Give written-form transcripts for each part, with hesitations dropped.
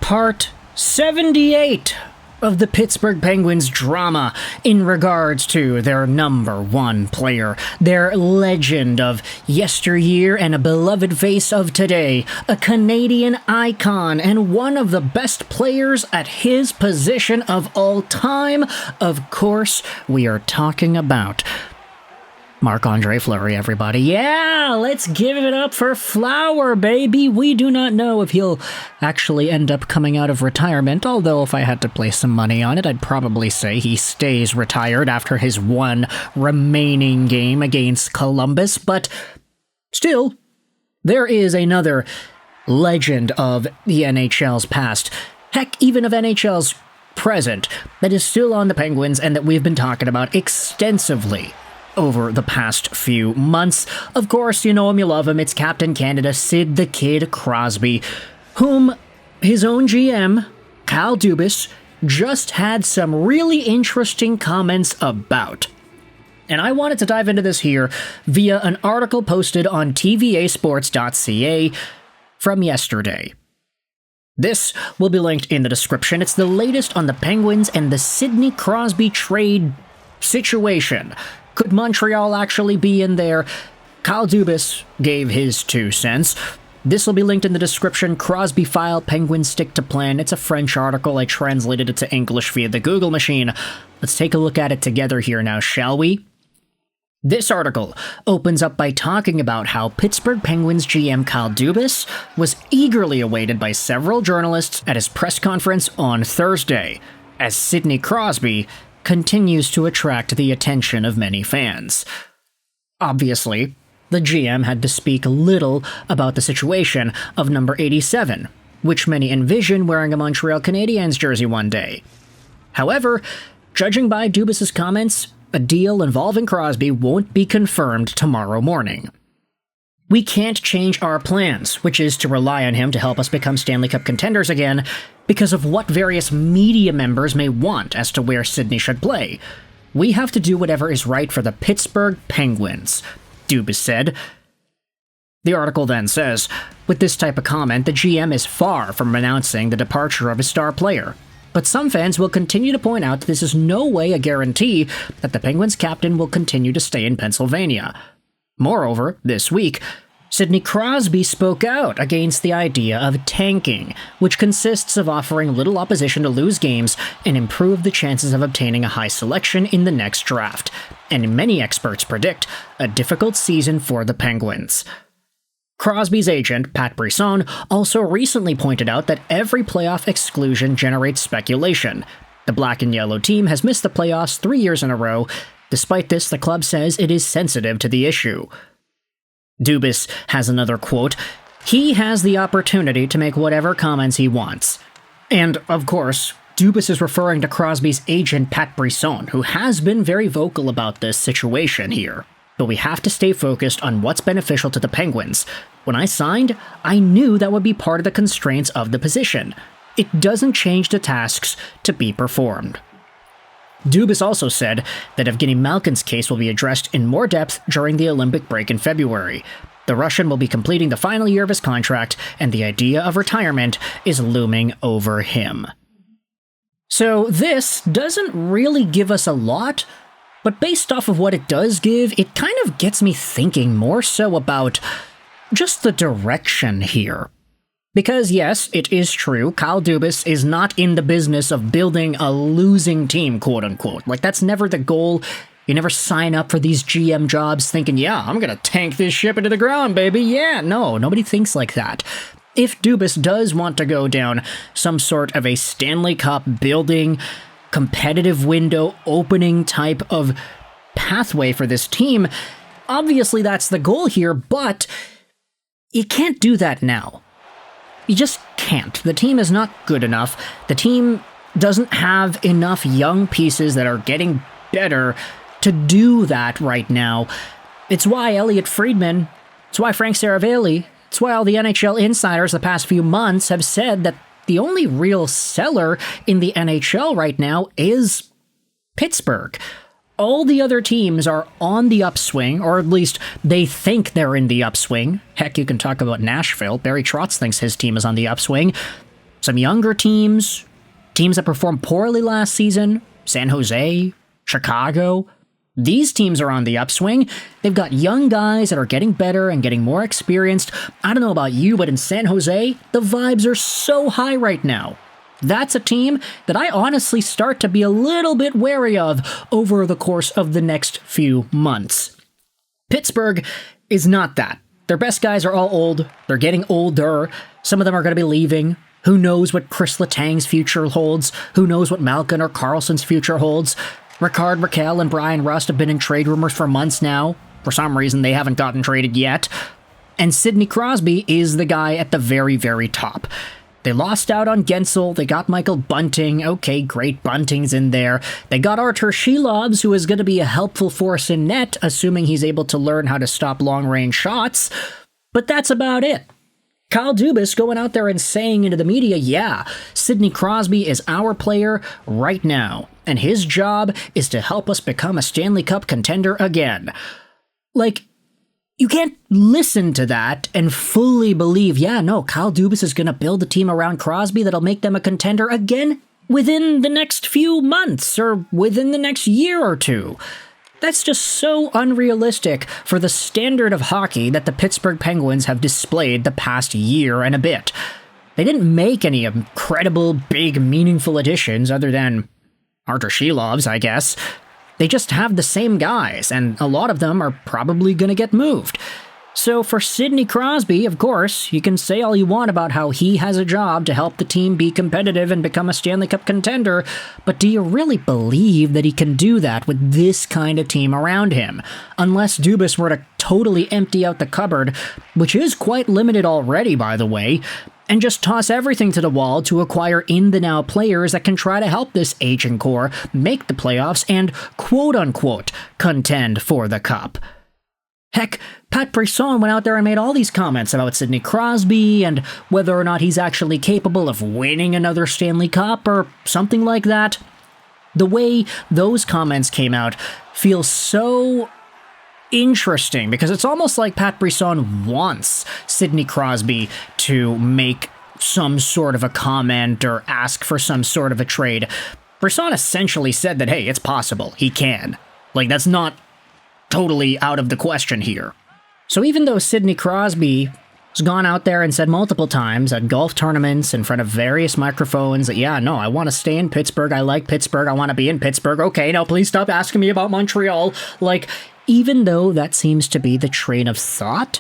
Part 78 of the Pittsburgh Penguins drama in regards to their number one player, their legend of yesteryear and a beloved face of today, a Canadian icon and one of the best players at his position of all time. Of course, we are talking about Marc-Andre Fleury, everybody. Yeah, let's give it up for Flower, baby. We do not know if he'll actually end up coming out of retirement, although if I had to place some money on it, I'd probably say he stays retired after his one remaining game against Columbus. But still, there is another legend of the NHL's past, heck, even of NHL's present, that is still on the Penguins and that we've been talking about extensively over the past few months. Of course, you know him, you love him. It's Captain Canada, Sid the Kid Crosby, whom his own GM, Kyle Dubas, just had some really interesting comments about. And I wanted to dive into this here via an article posted on tvasports.ca from yesterday. This will be linked in the description. It's the latest on the Penguins and the Sidney Crosby trade situation. Could Montreal actually be in there? Kyle Dubas gave his 2 cents. This will be linked in the description. Crosby file, Penguins stick to plan. It's a French article. I translated it to English via the Google machine. Let's take a look at it together here now, shall we? This article opens up by talking about how Pittsburgh Penguins GM Kyle Dubas was eagerly awaited by several journalists at his press conference on Thursday, as Sidney Crosby continues to attract the attention of many fans. Obviously, the GM had to speak little about the situation of number 87, which many envision wearing a Montreal Canadiens jersey one day. However, judging by Dubas' comments, a deal involving Crosby won't be confirmed tomorrow morning. We can't change our plans, which is to rely on him to help us become Stanley Cup contenders again, because of what various media members may want as to where Sidney should play. We have to do whatever is right for the Pittsburgh Penguins, Dubas said. The article then says, with this type of comment, the GM is far from announcing the departure of his star player. But some fans will continue to point out that this is no way a guarantee that the Penguins captain will continue to stay in Pennsylvania. Moreover, this week, Sidney Crosby spoke out against the idea of tanking, which consists of offering little opposition to lose games and improve the chances of obtaining a high selection in the next draft, and many experts predict a difficult season for the Penguins. Crosby's agent, Pat Brisson, also recently pointed out that every playoff exclusion generates speculation. The black and yellow team has missed the playoffs 3 years in a row. Despite this, the club says it is sensitive to the issue. Dubas has another quote, "He has the opportunity to make whatever comments he wants." And, of course, Dubas is referring to Crosby's agent Pat Brisson, who has been very vocal about this situation here. But we have to stay focused on what's beneficial to the Penguins. When I signed, I knew that would be part of the constraints of the position. It doesn't change the tasks to be performed. Dubas also said that Evgeny Malkin's case will be addressed in more depth during the Olympic break in February. The Russian will be completing the final year of his contract, and the idea of retirement is looming over him. So this doesn't really give us a lot, but based off of what it does give, it kind of gets me thinking more so about just the direction here. Because yes, it is true, Kyle Dubas is not in the business of building a losing team, quote-unquote. Like, that's never the goal. You never sign up for these GM jobs thinking, yeah, I'm gonna tank this ship into the ground, baby. Yeah, no, nobody thinks like that. If Dubas does want to go down some sort of a Stanley Cup building, competitive window opening type of pathway for this team, obviously that's the goal here, but you can't do that now. You just can't. The team is not good enough. The team doesn't have enough young pieces that are getting better to do that right now. It's why Elliot Friedman, it's why Frank Saravalli, it's why all the NHL insiders the past few months have said that the only real seller in the NHL right now is Pittsburgh. All the other teams are on the upswing, or at least they think they're in the upswing. Heck, you can talk about Nashville. Barry Trotz thinks his team is on the upswing. some younger teams that performed poorly last season, San Jose, Chicago. These teams are on the upswing. They've got young guys that are getting better and getting more experienced. I don't know about you, but in San Jose, the vibes are so high right now. That's a team that I honestly start to be a little bit wary of over the course of the next few months. Pittsburgh is not that. Their best guys are all old. They're getting older. Some of them are going to be leaving. Who knows what Chris Letang's future holds? Who knows what Malkin or Carlson's future holds? Rickard Rakell and Brian Rust have been in trade rumors for months now. For some reason, they haven't gotten traded yet. And Sidney Crosby is the guy at the very, very top. They lost out on Gensel. They got Michael Bunting. Okay, great, Bunting's in there. They got Artur Shilovs, who is going to be a helpful force in net, assuming he's able to learn how to stop long-range shots. But that's about it. Kyle Dubas going out there and saying into the media, yeah, Sidney Crosby is our player right now, and his job is to help us become a Stanley Cup contender again. Like, you can't listen to that and fully believe, yeah, no, Kyle Dubas is going to build a team around Crosby that'll make them a contender again within the next few months or within the next year or two. That's just so unrealistic for the standard of hockey that the Pittsburgh Penguins have displayed the past year and a bit. They didn't make any incredible, big, meaningful additions other than Artur Shilovs, I guess. They just have the same guys, and a lot of them are probably going to get moved. So for Sidney Crosby, of course, you can say all you want about how he has a job to help the team be competitive and become a Stanley Cup contender, but do you really believe that he can do that with this kind of team around him? Unless Dubas were to totally empty out the cupboard, which is quite limited already, by the way, and just toss everything to the wall to acquire in-the-now players that can try to help this aging core make the playoffs and, quote-unquote, contend for the cup. Heck, Pat Brisson went out there and made all these comments about Sidney Crosby and whether or not he's actually capable of winning another Stanley Cup or something like that. The way those comments came out feels so interesting because it's almost like Pat Brisson wants Sidney Crosby to make some sort of a comment or ask for some sort of a trade. Brisson essentially said that, hey, it's possible. He can. Like, that's not totally out of the question here. So even though Sidney Crosby has gone out there and said multiple times at golf tournaments in front of various microphones that, yeah, no, I want to stay in Pittsburgh, I like Pittsburgh, I want to be in Pittsburgh, okay, now please stop asking me about Montreal. Like, even though that seems to be the train of thought,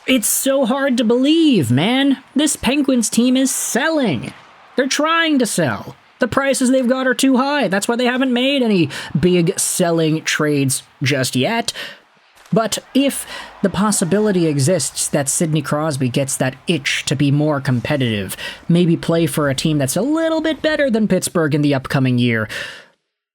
it's so hard to believe, man. This Penguins team is selling. They're trying to sell. The prices they've got are too high. That's why they haven't made any big selling trades just yet. But if the possibility exists that Sidney Crosby gets that itch to be more competitive, maybe play for a team that's a little bit better than Pittsburgh in the upcoming year,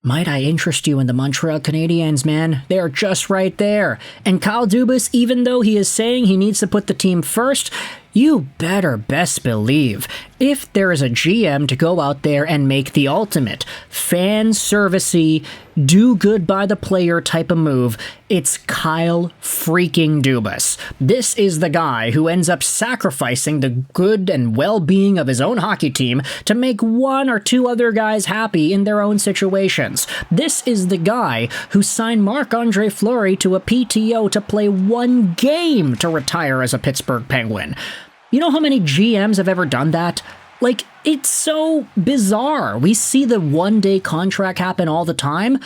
might I interest you in the Montreal Canadiens, man? They're just right there. And Kyle Dubas, even though he is saying he needs to put the team first, you better best believe if there is a GM to go out there and make the ultimate fan servicey, do good by the player type of move, it's Kyle freaking Dubas. This is the guy who ends up sacrificing the good and well-being of his own hockey team to make one or two other guys happy in their own situations. This is the guy who signed Marc-Andre Fleury to a PTO to play one game to retire as a Pittsburgh Penguin. You know how many GMs have ever done that? Like, it's so bizarre. We see the one-day contract happen all the time,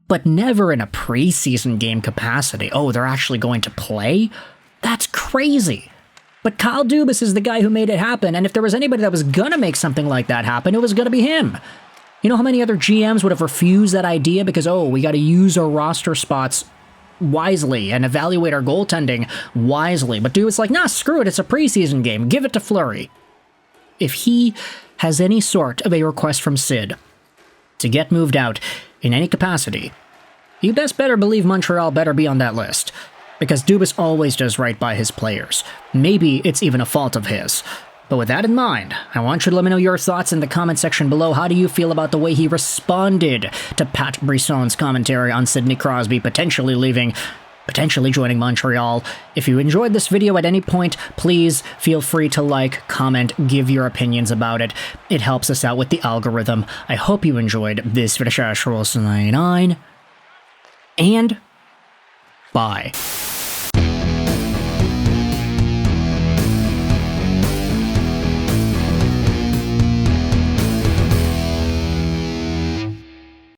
but never in a preseason game capacity. Oh, they're actually going to play? That's crazy. But Kyle Dubas is the guy who made it happen, and if there was anybody that was going to make something like that happen, it was going to be him. You know how many other GMs would have refused that idea because, oh, we got to use our roster spots wisely and evaluate our goaltending wisely. But Dubas like, nah, screw it, it's a preseason game. Give it to Fleury. If he has any sort of a request from Sid to get moved out in any capacity, you best better believe Montreal better be on that list. Because Dubas always does right by his players. Maybe it's even a fault of his. But with that in mind, I want you to let me know your thoughts in the comment section below. How do you feel about the way he responded to Pat Brisson's commentary on Sidney Crosby potentially leaving potentially joining Montreal. If you enjoyed this video at any point, please feel free to like, comment, give your opinions about it. It helps us out with the algorithm. I hope you enjoyed this video, and bye.